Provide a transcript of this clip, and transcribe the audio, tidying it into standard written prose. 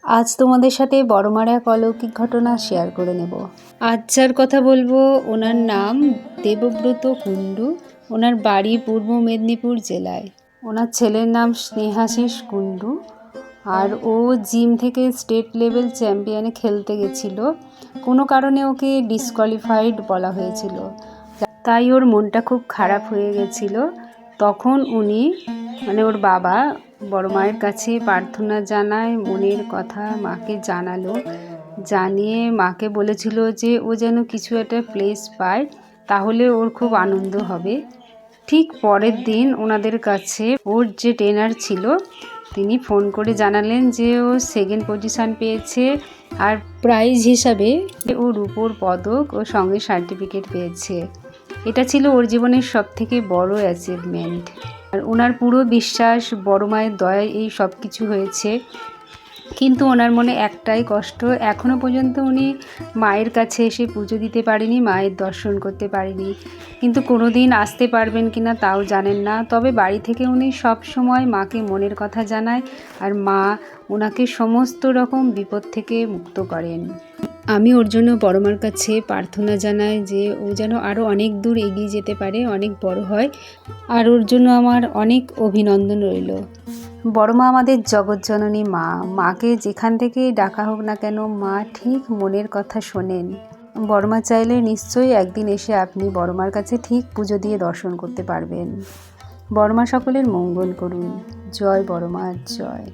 আজ তোমাদের সাথে বড় মার এক অলৌকিক ঘটনা শেয়ার করে নেব। আজ যার কথা বলবো ওনার নাম দেবব্রত কুণ্ডু। ওনার বাড়ি পূর্ব মেদিনীপুর জেলায়। ওনার ছেলের নাম স্নেহাশিস কুণ্ডু। আর ও জিম থেকে স্টেট লেভেল চ্যাম্পিয়নে খেলতে গেছিল। কোনো কারণে ওকে ডিসকোয়ালিফাইড বলা হয়েছিল, তাই ওর মনটা খুব খারাপ হয়ে গেছিল। তখন উনি ওর বাবা বড় মায়ের কাছে প্রার্থনা জানায়, মনের কথা মাকে জানালো। জানিয়ে মাকে বলেছিল যে ও যেন কিছু একটা প্লেস পায়, তাহলে ওর খুব আনন্দ হবে। ঠিক পরের দিন ওনাদের কাছে ওর যে ট্রেনার ছিল তিনি ফোন করে জানালেন যে ও সেকেন্ড পজিশান পেয়েছে, আর প্রাইজ হিসাবে ও রূপোর পদক ও সঙ্গে সার্টিফিকেট পেয়েছে। এটা ছিল ওর জীবনের সবথেকে বড় অ্যাচিভমেন্ট। আর ওনার পুরো বিশ্বাস বড় মায়ের দয়ায় এই সব কিছু হয়েছে। কিন্তু ওনার মনে একটাই কষ্ট, এখনও পর্যন্ত উনি মায়ের কাছে এসে পুজো দিতে পারেনি, মায়ের দর্শন করতে পারেনি। কিন্তু কোনো দিন আসতে পারবেন কি না তাও জানেন না। তবে বাড়ি থেকে উনি সব সময় মাকে মনের কথা জানায়, আর মা ওনাকে সমস্ত রকম বিপদ থেকে মুক্ত করেন। আমি ওর জন্য বড় মার কাছে প্রার্থনা জানাই যে ও যেন আরও অনেক দূর এগিয়ে যেতে পারে, অনেক বড় হয়। আর ওর জন্য আমার অনেক অভিনন্দন রইল। বড় মা আমাদের জগৎজননী মা। মাকে যেখান থেকেই ডাকা হোক না কেন, মা ঠিক মনের কথা শোনেন। বড় মা চাইলে নিশ্চয়ই একদিন এসে আপনি বড় মার কাছে ঠিক পুজো দিয়ে দর্শন করতে পারবেন। বড় মা সকলের মঙ্গল করুন। জয় বড় মা, জয়।